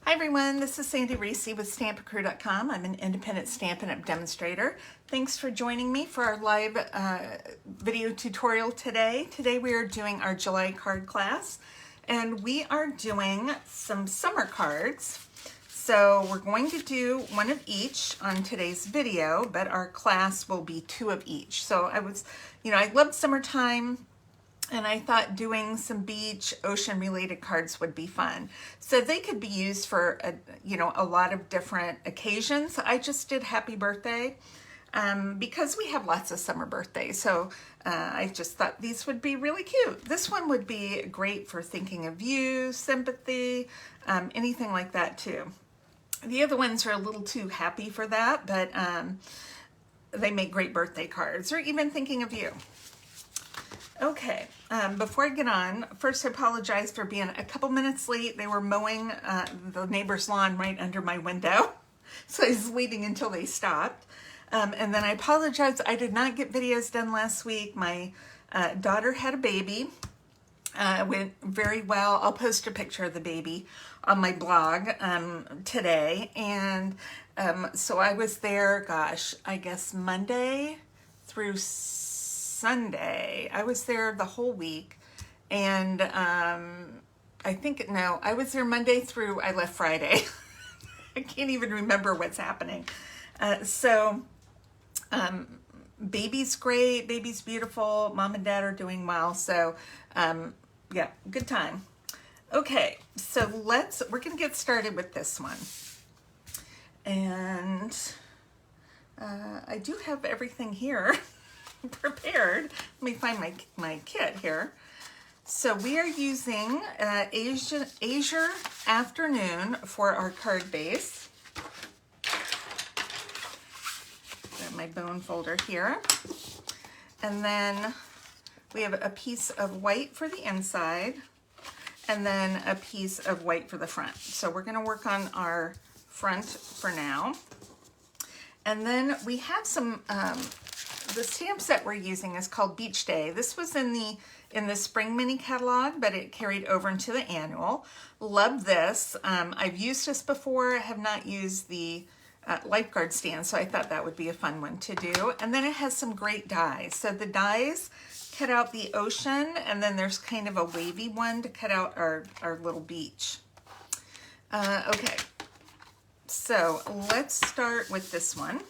Hi everyone, this is Sandy Reese with StampACrew.com. I'm an independent Stampin' Up! Demonstrator. Thanks for joining me for our live video tutorial today. Today we are doing our July card class and we are doing some summer cards. So we're going to do one of each on today's video, but our class will be two of each. So I loved summertime, and I thought doing some beach, ocean related cards would be fun. So they could be used for, a lot of different occasions. I just did happy birthday because we have lots of summer birthdays. So I just thought these would be really cute. This one would be great for thinking of you, sympathy, anything like that too. The other ones are a little too happy for that, but they make great birthday cards, or even thinking of you. Okay, before I get on, first I apologize for being a couple minutes late. They were mowing the neighbor's lawn right under my window, so I was waiting until they stopped. And then I apologize, I did not get videos done last week. My daughter had a baby. It went very well. I'll post a picture of the baby on my blog today. And so I was there, I guess Monday through Sunday. I was there the whole week, and I was there Monday through, I left Friday. I can't even remember what's happening. Baby's great, baby's beautiful, mom and dad are doing well, so yeah, good time. Okay, so we're gonna get started with this one. And I do have everything here prepared. Let me find my kit here. So we are using Azure Afternoon for our card base. Got my bone folder here. And then we have a piece of white for the inside and then a piece of white for the front. So we're going to work on our front for now. And then we have some the stamp set we're using is called Beach Day. This was in the spring mini catalog, but it carried over into the annual. Love this. I've used this before. I have not used the lifeguard stand, so I thought that would be a fun one to do. And then it has some great dies. So the dies cut out the ocean, and then there's kind of a wavy one to cut out our little beach. Okay, so let's start with this one.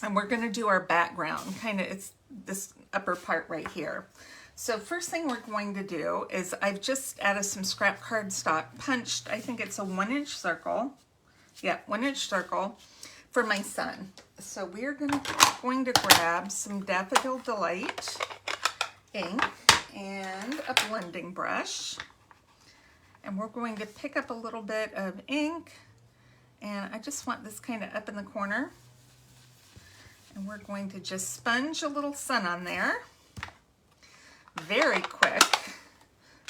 And we're going to do our background, it's this upper part right here. So first thing we're going to do is I've just added some scrap cardstock punched, I think it's a 1-inch circle. Yeah, 1-inch circle for my son. So we're going to grab some Daffodil Delight ink and a blending brush. And we're going to pick up a little bit of ink, and I just want this kind of up in the corner. And we're going to just sponge a little sun on there. Very quick,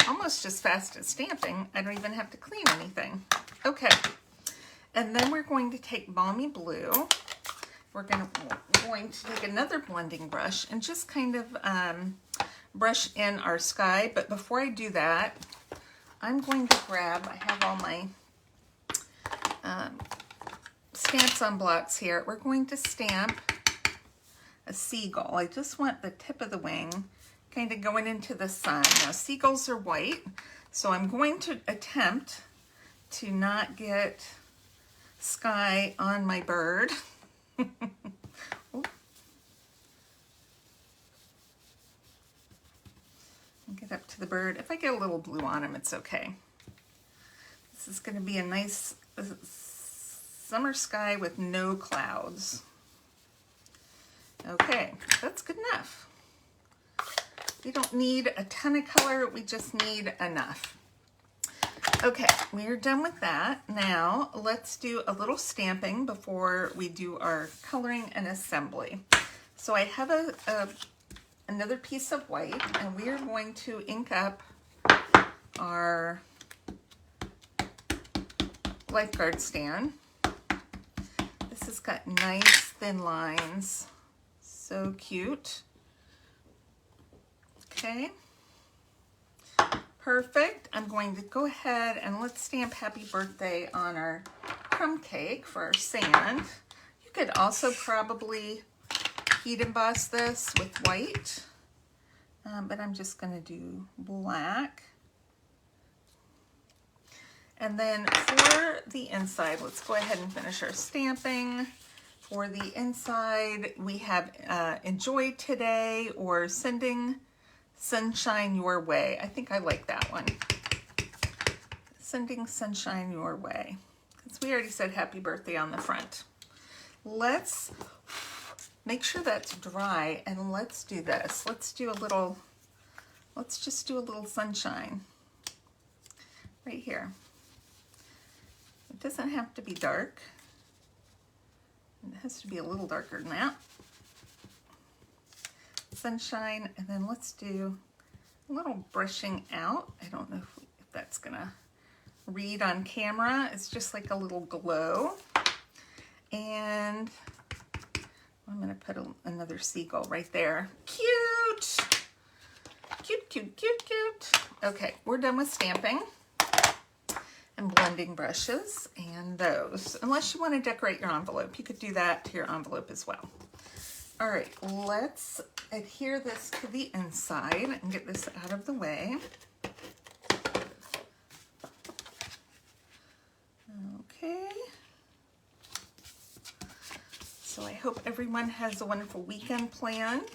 almost as fast as stamping. I don't even have to clean anything. Okay, and then we're going to take Balmy Blue. We're going to take another blending brush and just kind of brush in our sky. But before I do that, I'm going to grab, I have all my stamps on blocks here. We're going to stamp a seagull. I just want the tip of the wing kind of going into the sun. Now seagulls are white, so I'm going to attempt to not get sky on my bird. Get up to the bird. If I get a little blue on him, it's okay. This is going to be a nice summer sky with no clouds. Okay, that's good enough. We don't need a ton of color, we just need enough. Okay, we're done with that. Now let's do a little stamping before we do our coloring and assembly. So I have another piece of white, and we are going to ink up our lifeguard stand. This has got nice thin lines. So cute. Okay. Perfect. I'm going to go ahead and let's stamp happy birthday on our crumb cake for our sand. You could also probably heat emboss this with white, but I'm just going to do black. And then for the inside, let's go ahead and finish our stamping. For the inside, we have enjoy today or sending sunshine your way. I think I like that one. Sending sunshine your way. Because we already said happy birthday on the front. Let's make sure that's dry and let's do this. Let's just do a little sunshine right here. It doesn't have to be dark. It has to be a little darker than that. Sunshine, and then let's do a little brushing out. I don't know if that's gonna read on camera. It's just like a little glow. And I'm gonna put another seagull right there. Cute! Cute, cute, cute, cute. Okay, we're done with stamping and blending brushes and those. Unless you want to decorate your envelope, you could do that to your envelope as well. All right, let's adhere this to the inside and get this out of the way. Okay. So I hope everyone has a wonderful weekend planned.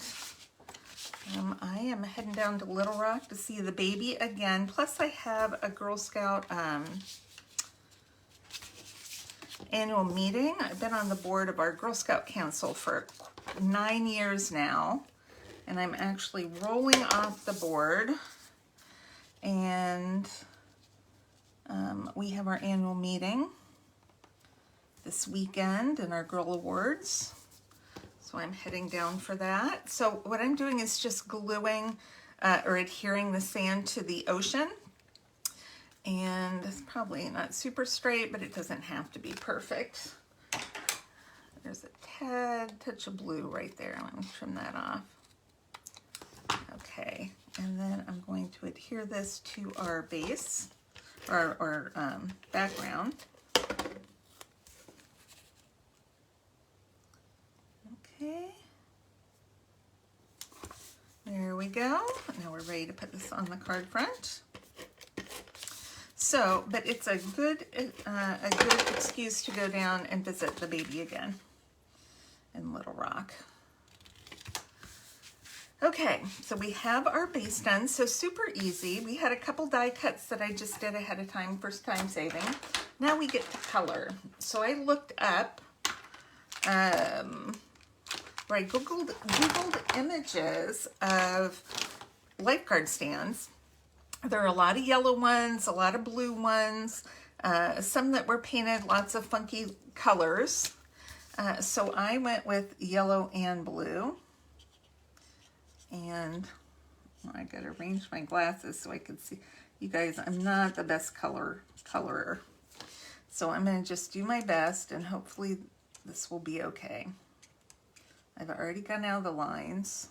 I am heading down to Little Rock to see the baby again. Plus I have a Girl Scout annual meeting. I've been on the board of our Girl Scout Council for 9 years now. And I'm actually rolling off the board. And we have our annual meeting this weekend and our Girl Awards. So I'm heading down for that. So what I'm doing is just gluing or adhering the sand to the ocean. And it's probably not super straight, but it doesn't have to be perfect. There's a tad touch of blue right there. Let me trim that off. Okay, and then I'm going to adhere this to our base, or background. Okay, there we go. Now we're ready to put this on the card front. So, but it's a good excuse to go down and visit the baby again in Little Rock. Okay, so we have our base done, so super easy. We had a couple die cuts that I just did ahead of time, first time saving. Now we get to color. So I looked up, I Googled images of lifeguard stands. There are a lot of yellow ones, a lot of blue ones, some that were painted lots of funky colors. So I went with yellow and blue. And I gotta arrange my glasses so I can see. You guys, I'm not the best colorer. So I'm gonna just do my best and hopefully this will be okay. I've already gotten out of the lines.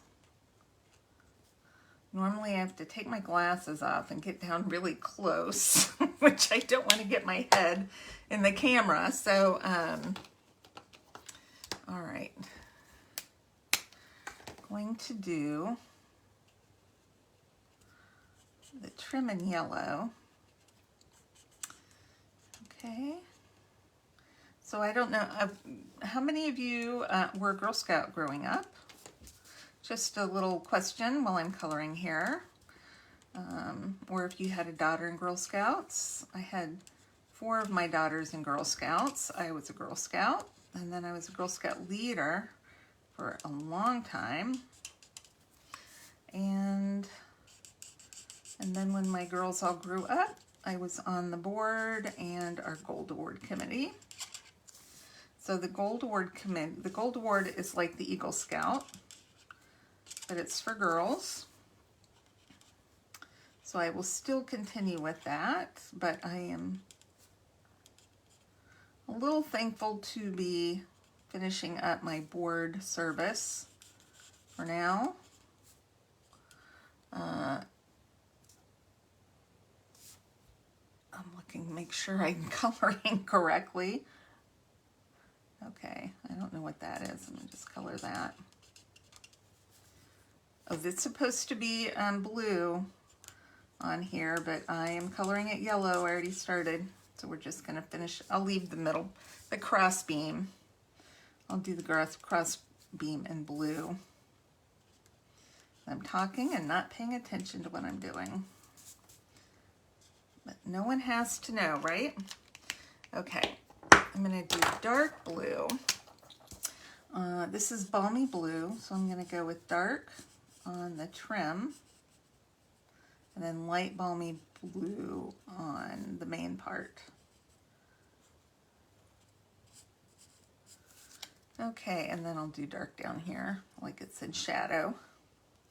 Normally I have to take my glasses off and get down really close, which I don't want to get my head in the camera. So, all right. Going to do the trim in yellow. Okay. So I don't know, how many of you were Girl Scout growing up? Just a little question while I'm coloring here. Or if you had a daughter in Girl Scouts. I had 4 of my daughters in Girl Scouts. I was a Girl Scout, and then I was a Girl Scout leader for a long time. And then when my girls all grew up, I was on the board and our Gold Award committee. So the Gold Award committee, the Gold Award is like the Eagle Scout, but it's for girls. So I will still continue with that, but I am a little thankful to be finishing up my board service for now. looking, make sure I'm coloring correctly. Okay, I don't know what that is. I'm gonna just color that. Oh, it's supposed to be blue on here, but I am coloring it yellow. I already started, so we're just gonna finish. I'll leave the middle, the cross beam. I'll do the cross beam in blue. I'm talking and not paying attention to what I'm doing. But no one has to know, right? Okay, I'm gonna do dark blue. This is balmy blue, so I'm gonna go with dark on the trim, and then light balmy blue on the main part. Okay, and then I'll do dark down here, like it said shadow,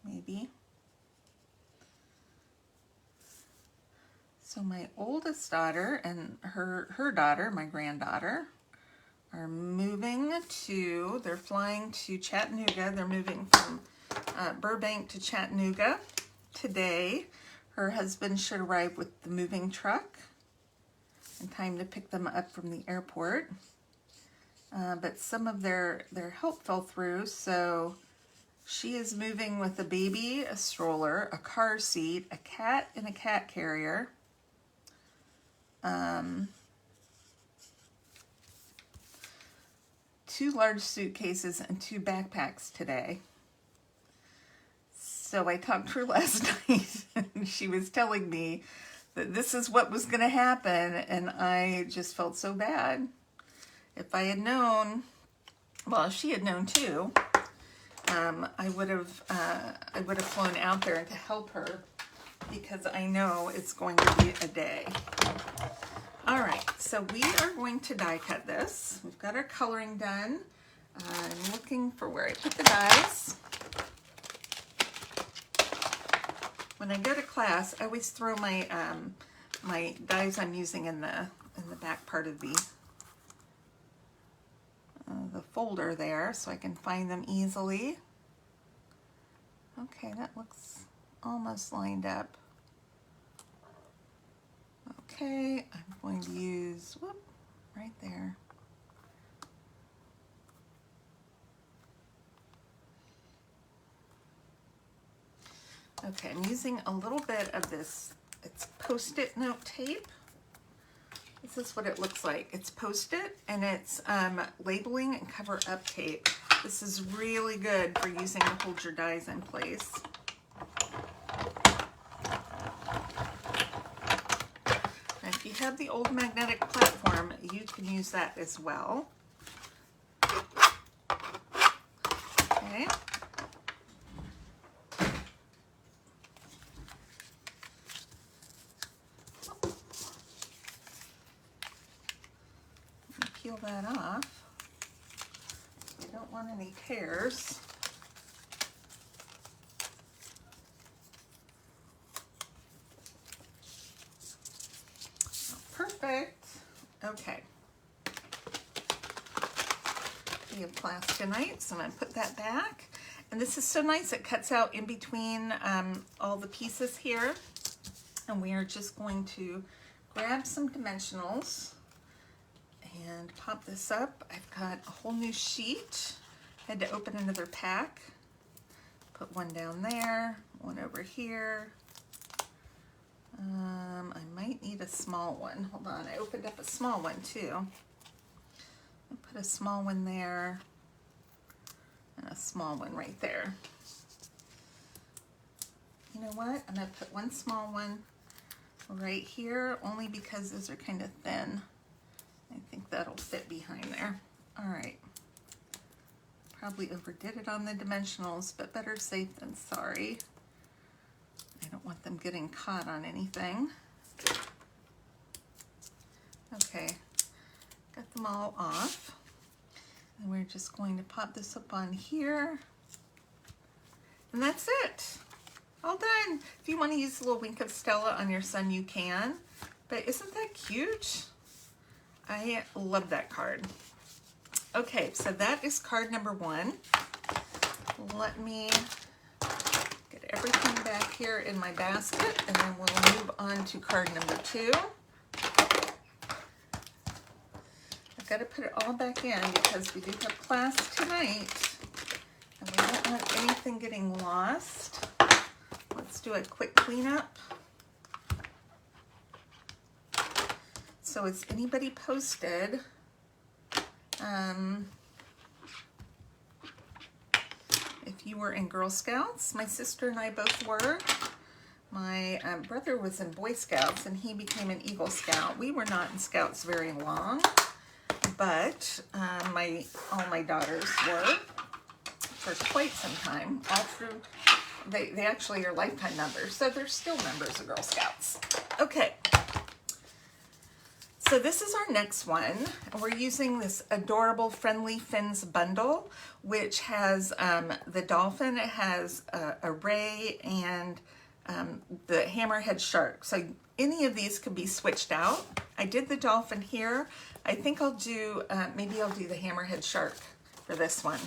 maybe. So my oldest daughter and her daughter, my granddaughter, are moving to, they're flying to Chattanooga. They're moving from Burbank to Chattanooga today. Her husband should arrive with the moving truck in time to pick them up from the airport. But some of their help fell through, so she is moving with a baby, a stroller, a car seat, a cat in a cat carrier, 2 large suitcases and 2 backpacks today. So I talked to her last night and she was telling me that this is what was going to happen, and I just felt so bad. If I had known, well, she had known too, I would have flown out there to help her, because I know it's going to be a day. All right, so we are going to die cut this. We've got our coloring done. I'm looking for where I put the dies. When I go to class, I always throw my my dies I'm using in the back part of the folder there, so I can find them easily. Okay, that looks almost lined up. Okay, I'm going to use, whoop, right there. Okay, I'm using a little bit of this, it's Post-it note tape. This is what it looks like. It's Post-it, and it's labeling and cover up tape. This is really good for using to hold your dies in place. And if you have the old magnetic platform, you can use that as well. Okay. Peel that off. I don't want any tears. Perfect. Okay. We have class tonight, so I'm going to put that back. And this is so nice. It cuts out in between all the pieces here. And we are just going to grab some dimensionals and pop this up. I've got a whole new sheet. Had to open another pack. Put one down there, one over here. I might need a small one. Hold on, I opened up a small one too. I'll put a small one there and a small one right there. You know what? I'm gonna put one small one right here, only because those are kind of thin. I think that'll fit behind there. All right. Probably overdid it on the dimensionals, but better safe than sorry. I don't want them getting caught on anything. Okay, got them all off. And we're just going to pop this up on here. And that's it. All done. If you want to use a little wink of Stella on your son, you can. But isn't that cute? I love that card. Okay, so that is card number 1. Let me get everything back here in my basket, and then we'll move on to card number 2. got to put it all back in because we do have class tonight. And we don't want anything getting lost. Let's do a quick cleanup. So is anybody posted? If you were in Girl Scouts, my sister and I both were. My brother was in Boy Scouts and he became an Eagle Scout. We were not in Scouts very long, but all my daughters were for quite some time. All through, they actually are lifetime members, so they're still members of Girl Scouts. Okay. So this is our next one. We're using this adorable Friendly Fins bundle, which has the dolphin, it has a ray, and the hammerhead shark. So any of these could be switched out. I did the dolphin here. I think I'll do, maybe I'll do the hammerhead shark for this one.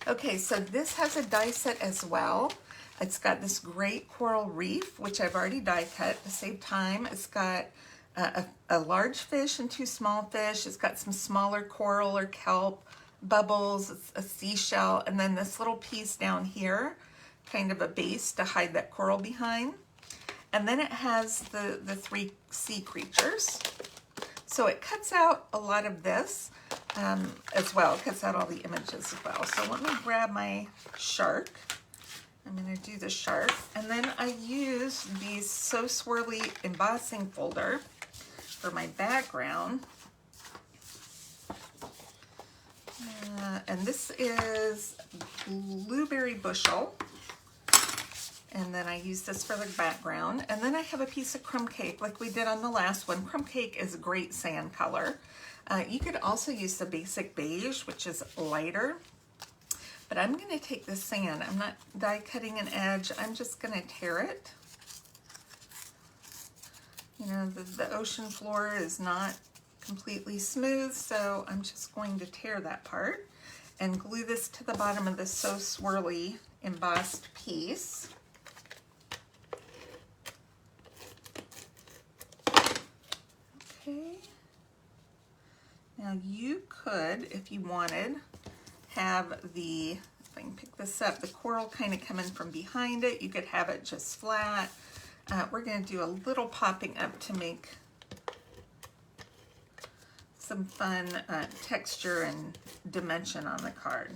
Okay, so this has a die set as well. It's got this great coral reef, which I've already die cut to save time. It's got a large fish and 2 small fish. It's got some smaller coral or kelp, bubbles, a seashell, and then this little piece down here, kind of a base to hide that coral behind. And then it has the 3 sea creatures. So it cuts out a lot of this as well. It cuts out all the images as well. So let me grab my shark. I'm going to do the shark. And then I use the So Swirly embossing folder for my background. And this is Blueberry Bushel. And then I use this for the background. And then I have a piece of crumb cake like we did on the last one. Crumb cake is a great sand color. You could also use the basic beige, which is lighter. But I'm going to take this sand. I'm not die cutting an edge. I'm just going to tear it. You know, the ocean floor is not completely smooth, so I'm just going to tear that part and glue this to the bottom of the So Swirly embossed piece. Okay. Now you could, if you wanted, have the, if I can pick this up, the coral kind of coming from behind it. You could have it just flat. We're going to do a little popping up to make some fun texture and dimension on the card.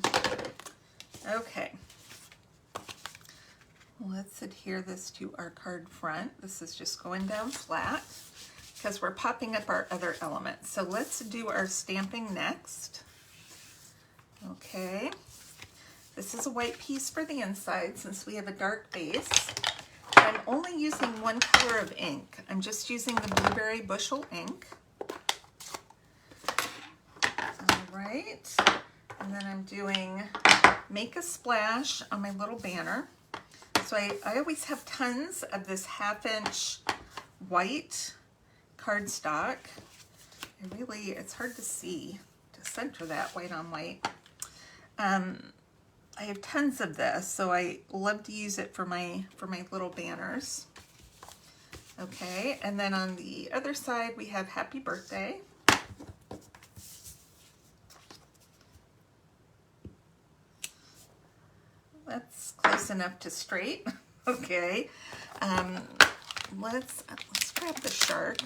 Okay. Let's adhere this to our card front. This is just going down flat because we're popping up our other elements. So let's do our stamping next. Okay. This is a white piece for the inside since we have a dark base. I'm only using one color of ink. I'm just using the Blueberry Bushel ink. All right. And then I'm doing Make a Splash on my little banner. So I always have tons of this 1/2-inch white cardstock. It's hard to see, to center that white on white. I have tons of this, so I love to use it for my little banners. Okay, and then on the other side we have Happy Birthday. That's close enough to straight. Okay, let's grab the shark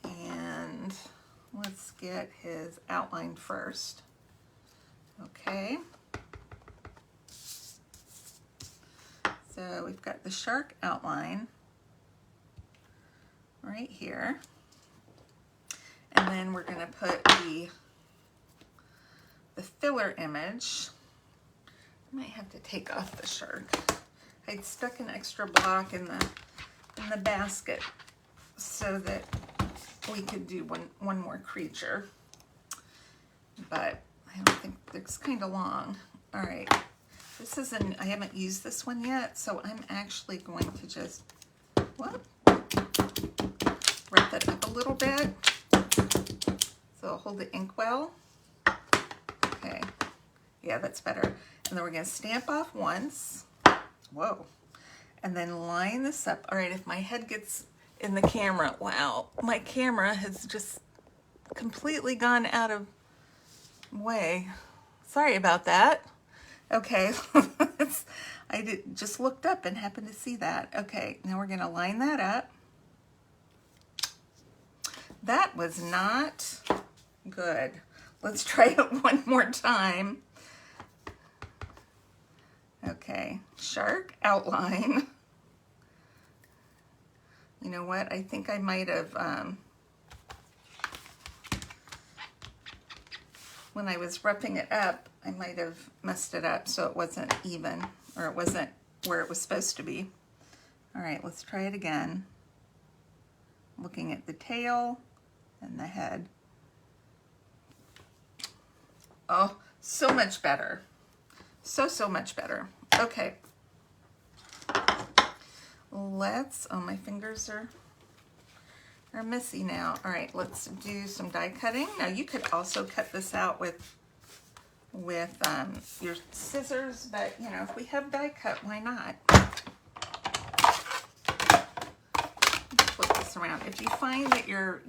and let's get his outline first. Okay, so we've got the shark outline right here, and then we're going to put the filler image. I might have to take off the shark. I'd stuck an extra block in the basket so that we could do one more creature, but I don't think it's kind of long. All right, this is I haven't used this one yet, so I'm actually going to just wrap that up a little bit so I'll hold the ink well. Okay, yeah, that's better. And then we're going to stamp off once. Whoa. And then line this up. All right, if my head gets, in the camera. Wow, my camera has just completely gone out of way. Sorry about that. Okay, just looked up and happened to see that. Okay, now we're gonna line that up. That was not good. Let's try it one more time. Okay, shark outline. You know what? I think I might have, when I was roughing it up, I might have messed it up so it wasn't even, or it wasn't where it was supposed to be. All right, let's try it again. Looking at the tail and the head. Oh, so much better. So much better. Okay. Oh, my fingers are messy now. All right, let's do some die cutting. Now you could also cut this out with your scissors, but you know, if we have die cut, why not? Flip this around. If you find that your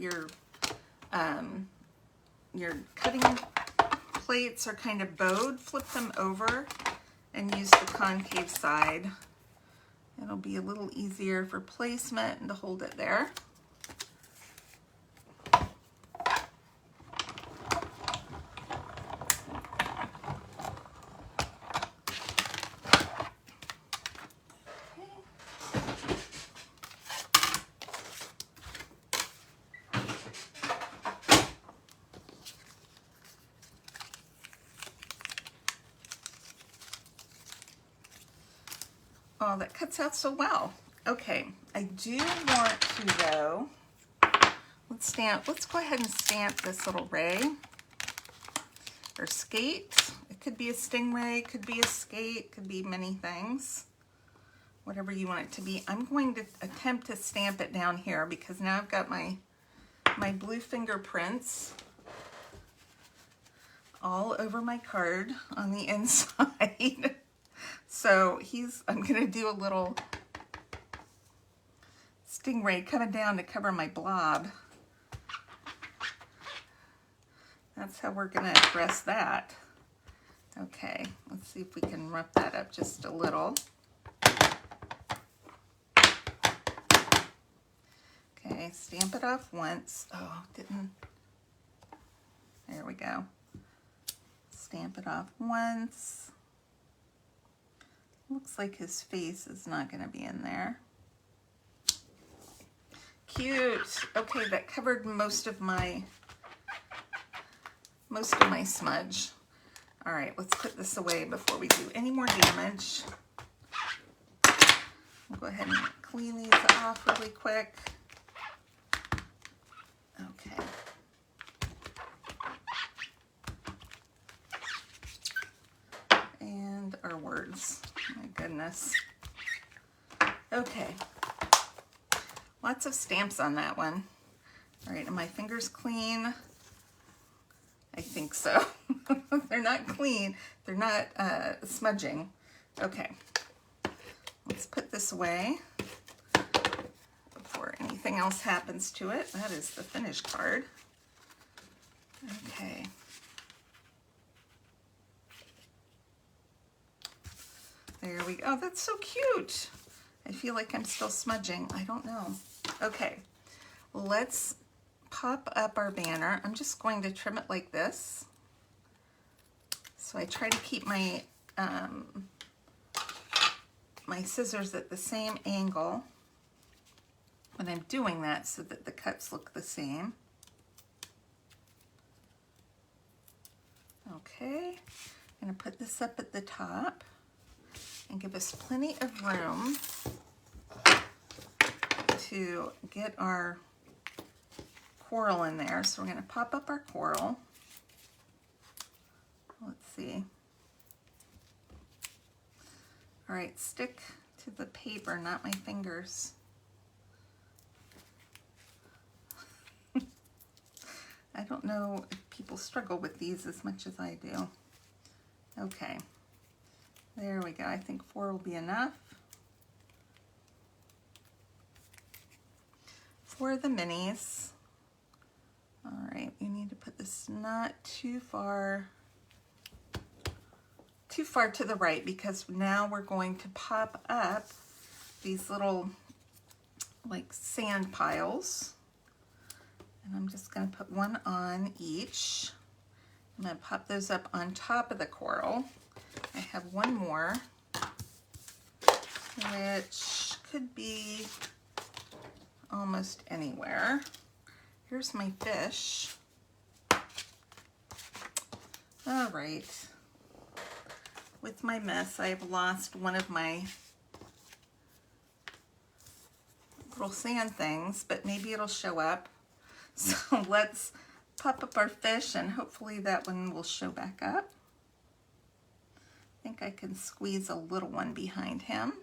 cutting plates are kind of bowed, flip them over and use the concave side. It'll be a little easier for placement and to hold it there. Oh, that cuts out so well. Okay, I do want to though, let's go ahead and stamp this little ray or skate. It could be a stingray, could be a skate, could be many things, whatever you want it to be. I'm going to attempt to stamp it down here because now I've got my blue fingerprints all over my card on the inside. So I'm gonna do a little stingray coming down to cover my blob. That's how we're gonna address that. Okay, let's see if we can rough that up just a little. Okay, stamp it off once. Oh, there we go. Stamp it off once. Looks like his face is not going to be in there. Cute. Okay, that covered most of my smudge. All right, let's put this away before we do any more damage. I'll go ahead and clean these off really quick. Okay. And our words. My goodness. Okay. Lots of stamps on that one. All right, are my fingers clean? I think so. They're not clean. They're not smudging. Okay. Let's put this away before anything else happens to it. That is the finished card. Okay. There we go. Oh, that's so cute. I feel like I'm still smudging. I don't know. Okay, let's pop up our banner. I'm just going to trim it like this. So I try to keep my my scissors at the same angle when I'm doing that so that the cuts look the same. Okay, I'm going to put this up at the top and give us plenty of room to get our coral in there. So we're going to pop up our coral. Let's see. All right, stick to the paper, not my fingers. I don't know if people struggle with these as much as I do. Okay. There we go. I think 4 will be enough. for the minis. All right, you need to put this not too far to the right, because now we're going to pop up these little like sand piles. And I'm just going to put one on each. I'm going to pop those up on top of the coral. I have one more, which could be almost anywhere. Here's my fish. All right. With my mess, I've lost one of my little sand things, but maybe it'll show up. So let's pop up our fish, and hopefully that one will show back up. I think I can squeeze a little one behind him.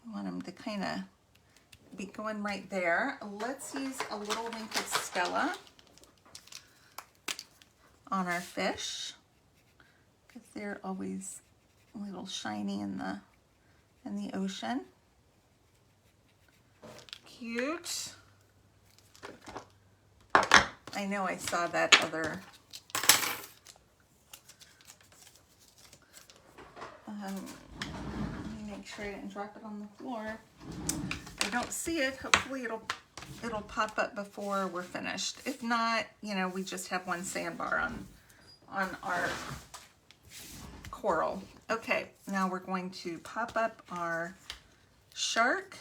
I want him to kind of be going right there. Let's use a little wrinkled Stella on our fish, because they're always a little shiny in the ocean. Cute. I know I saw that other let me make sure I didn't drop it on the floor. I don't see it. Hopefully it'll pop up before we're finished. If not, you know, we just have one sandbar on our coral. Okay, now we're going to pop up our shark.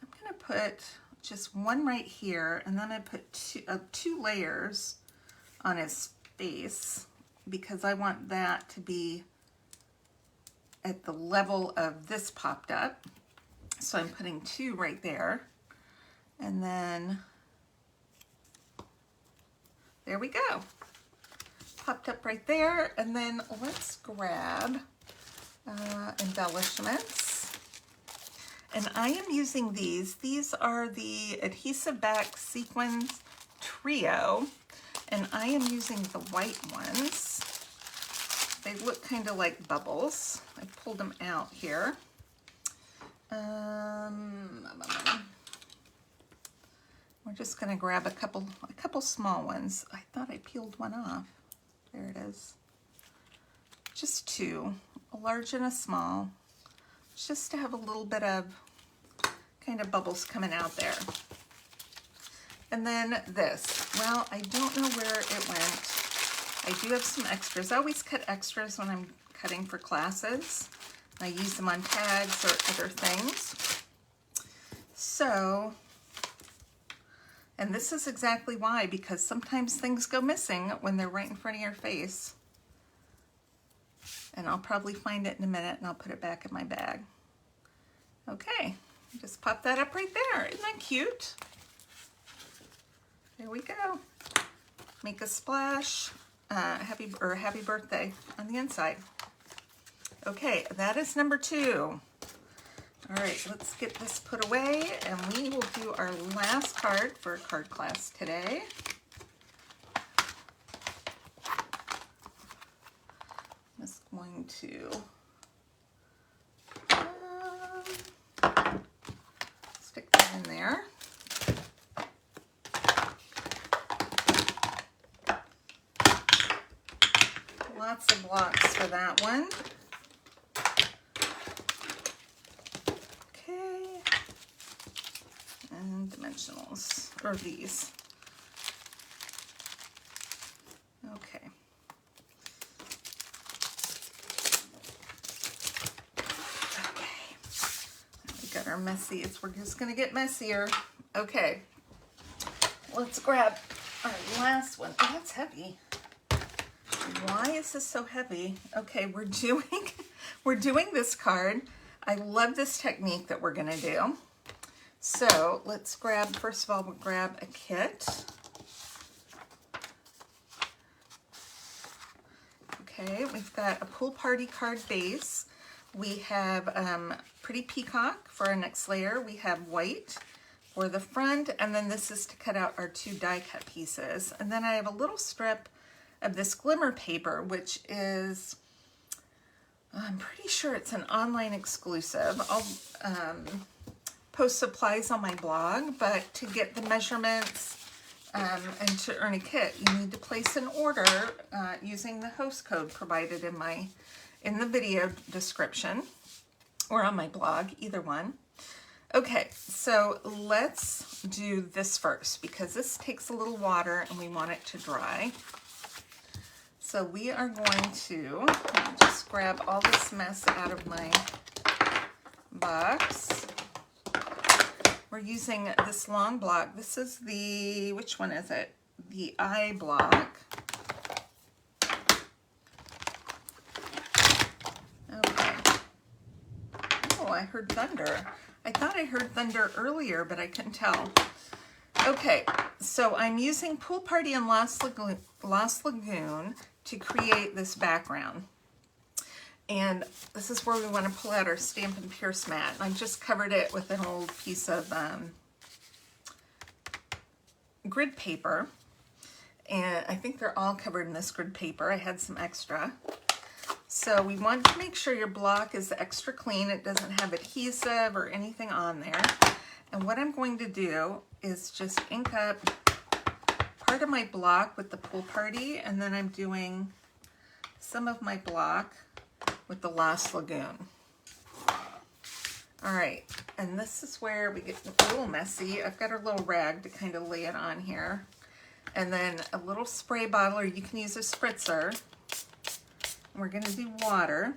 I'm gonna put just one right here, and then I put two layers on his face, because I want that to be at the level of this popped up. So I'm putting two right there, and then there we go. Popped up right there, and then let's grab embellishments. And I am using these. These are the Adhesive Back Sequins Trio, and I am using the white ones. They look kind of like bubbles. I pulled them out here. We're just gonna grab a couple small ones. I thought I peeled one off. There it is. Just two, a large and a small, just to have a little bit of kind of bubbles coming out there. And then this, well, I don't know where it went. I do have some extras. I always cut extras when I'm cutting for classes. I use them on tags or other things. So, and this is exactly why, because sometimes things go missing when they're right in front of your face. And I'll probably find it in a minute, and I'll put it back in my bag. Okay, just pop that up right there. Isn't that cute? There we go. Make a splash. Happy birthday on the inside. Okay, that is number 2. All right, let's get this put away, and we will do our last card for card class today. I'm just going to stick that in there. Lots of blocks for that one. Okay. And dimensionals, or these. Okay. We got our messy, we're just gonna get messier. Okay. Let's grab our last one. Oh, that's heavy. Why is this so heavy? Okay, we're doing this card. I love this technique that we're gonna do. So let's grab, first of all, we'll grab a kit. Okay, we've got a Pool Party card base. We have Pretty Peacock for our next layer. We have white for the front, and then this is to cut out our 2 die cut pieces. And then I have a little strip of this glimmer paper, which is, I'm pretty sure it's an online exclusive. post supplies on my blog, but to get the measurements and to earn a kit, you need to place an order using the host code provided in the video description or on my blog, either one. Okay, so let's do this first because this takes a little water and we want it to dry. So we are going to just grab all this mess out of my box. We're using this long block. This is the, which one is it? The I block. Okay. Oh, I heard thunder. I thought I heard thunder earlier, but I couldn't tell. Okay, so I'm using Pool Party in Lost Lagoon to create this background. And this is where we want to pull out our Stampin' Pierce mat. I just covered it with an old piece of grid paper. And I think they're all covered in this grid paper. I had some extra. So we want to make sure your block is extra clean. It doesn't have adhesive or anything on there. And what I'm going to do is just ink up part of my block with the Pool Party, and then I'm doing some of my block with the Lost Lagoon. All right, and this is where we get a little messy. I've got a little rag to kind of lay it on here. And then a little spray bottle, or you can use a spritzer. We're gonna do water.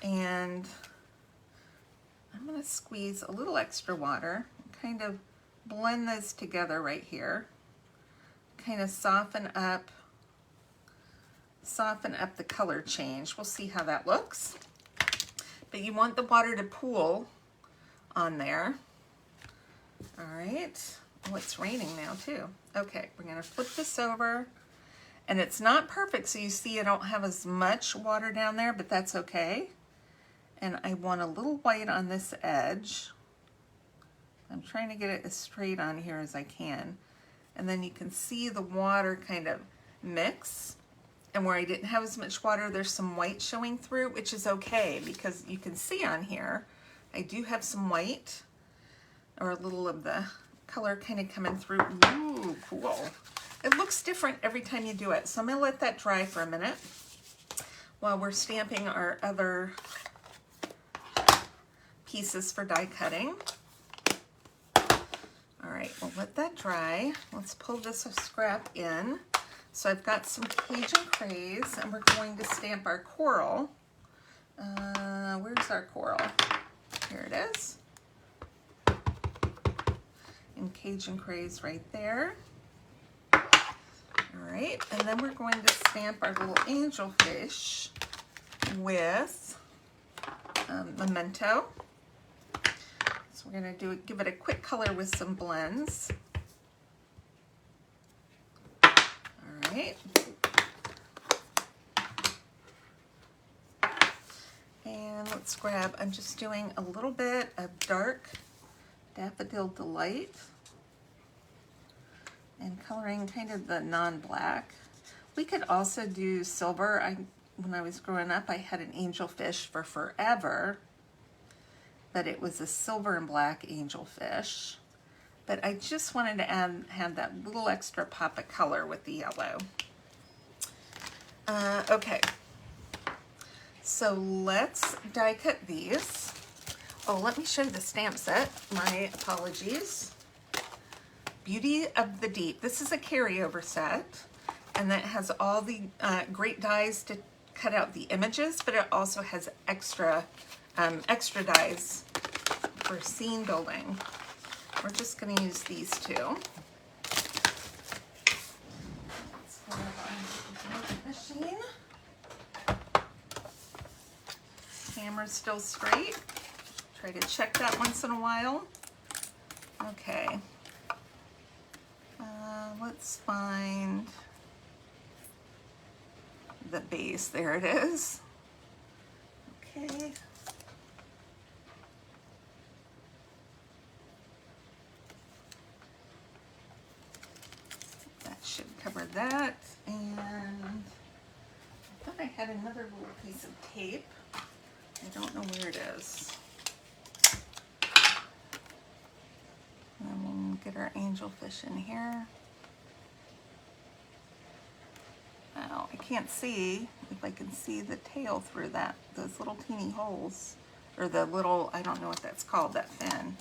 And I'm gonna squeeze a little extra water, kind of blend those together right here. Kind of soften up the color change. We'll see how that looks. But you want the water to pool on there. All right. Oh, it's raining now too. Okay, we're gonna flip this over. And it's not perfect, so you see I don't have as much water down there, but that's okay. And I want a little white on this edge. I'm trying to get it as straight on here as I can. And then you can see the water kind of mix. And where I didn't have as much water, there's some white showing through, which is okay because you can see on here, I do have some white or a little of the color kind of coming through. Ooh, cool. It looks different every time you do it. So I'm gonna let that dry for a minute while we're stamping our other pieces for die cutting. All right, we'll let that dry. Let's pull this scrap in. So I've got some Cajun Craze, and we're going to stamp our coral. Where's our coral? Here it is. And Cajun Craze right there. All right, and then we're going to stamp our little angelfish with Memento. So we're going to give it a quick color with some blends. All right. And let's grab, I'm just doing a little bit of dark Daffodil Delight and coloring kind of the non-black. We could also do silver. When I was growing up, I had an angelfish for forever, but it was a silver and black angelfish. But I just wanted to have that little extra pop of color with the yellow. Okay, so let's die cut these. Oh, let me show you the stamp set. My apologies. Beauty of the Deep. This is a carryover set, and that has all the great dies to cut out the images, but it also has extra dies for scene building. We're just going to use these two. Let's go on the machine. Camera's still straight. Try to check that once in a while. Okay. Let's find the base. There it is. Okay. That should cover that. And I thought I had another little piece of tape. I don't know where it is. get our angelfish in here. Now, I can't see if I can see the tail through that, those little teeny holes, or the little, I don't know what that's called, that fin.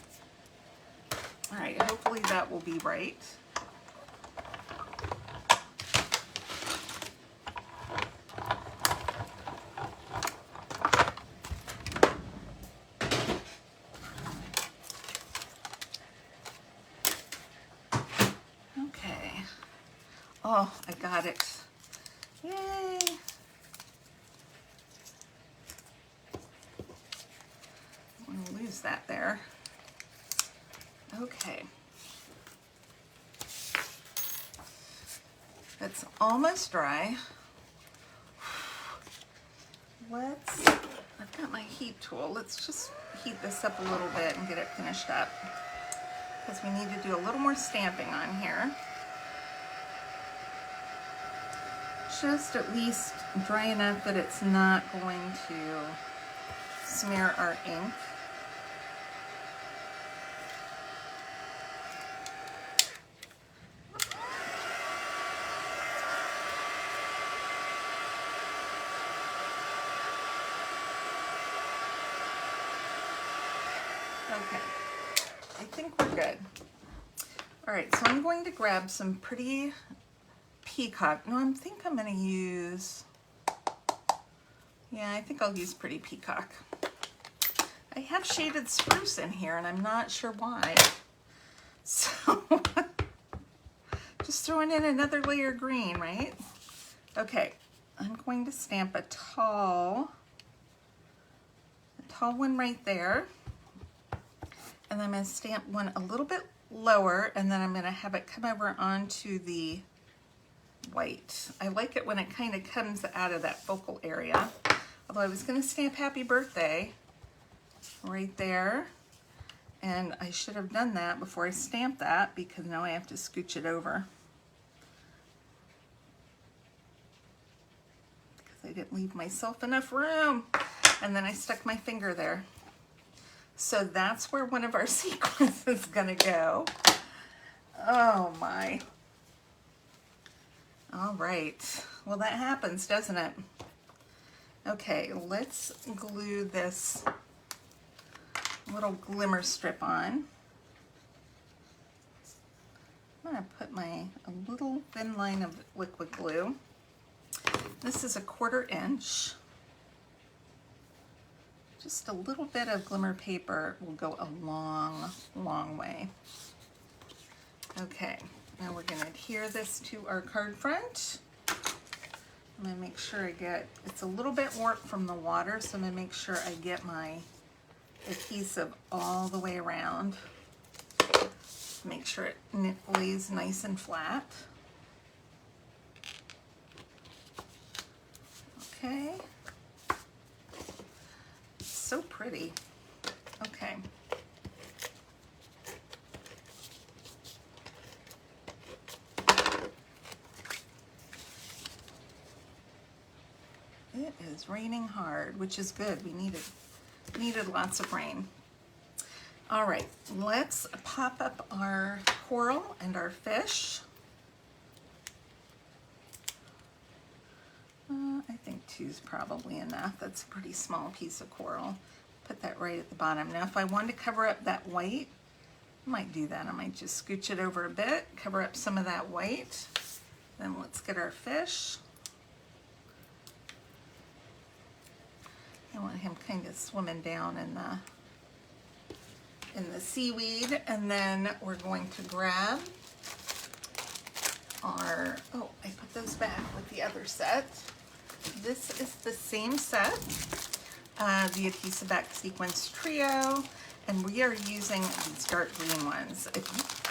All right, hopefully that will be right. Okay. Oh, I got it. Yay! I'm gonna lose that there. Okay. It's almost dry. I've got my heat tool. Let's just heat this up a little bit and get it finished up, because we need to do a little more stamping on here. Just at least dry enough that it's not going to smear our ink. Okay, I think we're good. All right, so I'm going to grab some pretty peacock. No, I think I'm gonna use, yeah, I think I'll use pretty peacock. I have shaded spruce in here and I'm not sure why. So, just throwing in another layer of green, right? Okay, I'm going to stamp a tall one right there. And then I'm going to stamp one a little bit lower, and then I'm going to have it come over onto the white. I like it when it kind of comes out of that focal area. Although I was going to stamp happy birthday right there, and I should have done that before I stamped that, because now I have to scooch it over, because I didn't leave myself enough room, and then I stuck my finger there. So that's where one of our sequins is gonna go. Oh my. All right, well that happens, doesn't it? Okay, let's glue this little glimmer strip on. I'm gonna put a little thin line of liquid glue. This is a 1/4 inch. Just a little bit of glimmer paper will go a long, long way. Okay, now we're gonna adhere this to our card front. I'm gonna make sure I get, it's a little bit warped from the water, so I'm gonna make sure I get my adhesive all the way around. Make sure it lays nice and flat. Okay. So pretty. Okay. It is raining hard, which is good. We needed lots of rain. All right, let's pop up our coral and our fish. I think 2 is probably enough. That's a pretty small piece of coral. Put that right at the bottom. Now if I wanted to cover up that white, I might do that. I might just scooch it over a bit, cover up some of that white. Then let's get our fish. I want him kind of swimming down in the seaweed, and then we're going to grab our, oh, I put those back with the other set. This is the same set, the Adhesive Back Sequence Trio, and we are using these dark green ones.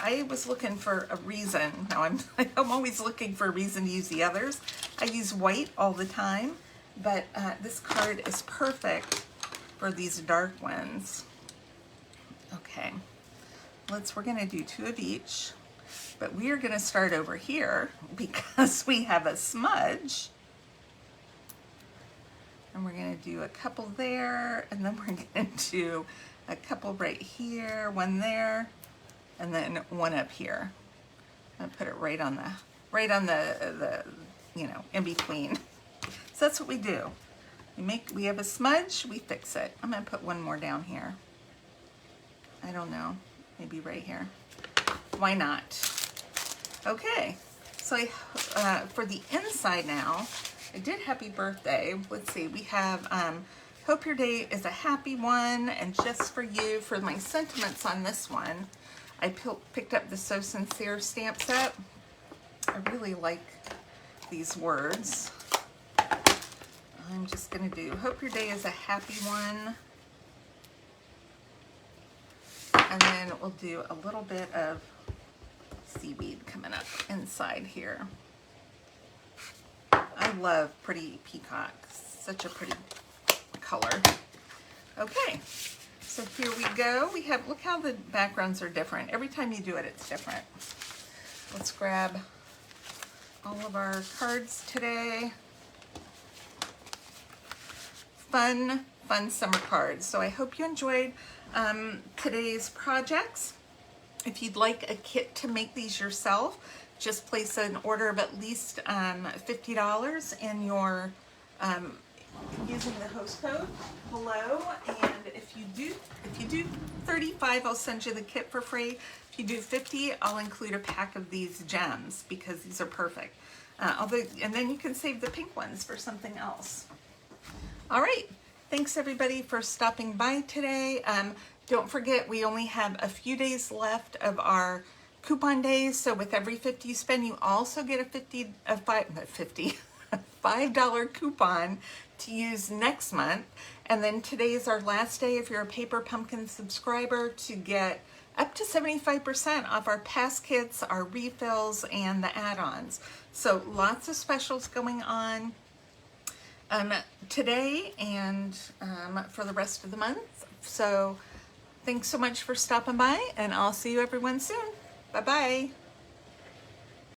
I was looking for a reason, now I'm always looking for a reason to use the others. I use white all the time, but this card is perfect for these dark ones. Okay, we're gonna do 2 of each, but we are gonna start over here because we have a smudge. And we're gonna do a couple there, and then we're gonna do a couple right here, one there, and then one up here. I'm gonna put it right on the you know, in between. So that's what we do. We have a smudge, we fix it. I'm gonna put one more down here. I don't know, maybe right here. Why not? Okay, so for the inside now, I did happy birthday. Let's see, we have hope your day is a happy one, and just for you, for my sentiments on this one, I picked up the So Sincere stamp set. I really like these words. I'm just gonna do hope your day is a happy one. And then we'll do a little bit of seaweed coming up inside here. I love pretty peacock, such a pretty color. Okay, so here we go. We have, look how the backgrounds are different. Every time you do it, it's different. Let's grab all of our cards today. Fun summer cards. So I hope you enjoyed today's projects. If you'd like a kit to make these yourself, just place an order of at least $50 in your using the host code below. And if you do 35, I'll send you the kit for free. If you do 50, I'll include a pack of these gems because these are perfect. And then you can save the pink ones for something else. All right, thanks everybody for stopping by today. Don't forget, we only have a few days left of our coupon days. So with every 50 you spend, you also get a $5 coupon to use next month. And then today's our last day if you're a Paper Pumpkin subscriber to get up to 75% off our past kits, our refills, and the add-ons. So lots of specials going on today and for the rest of the month. So thanks so much for stopping by, and I'll see you everyone soon. Bye-bye.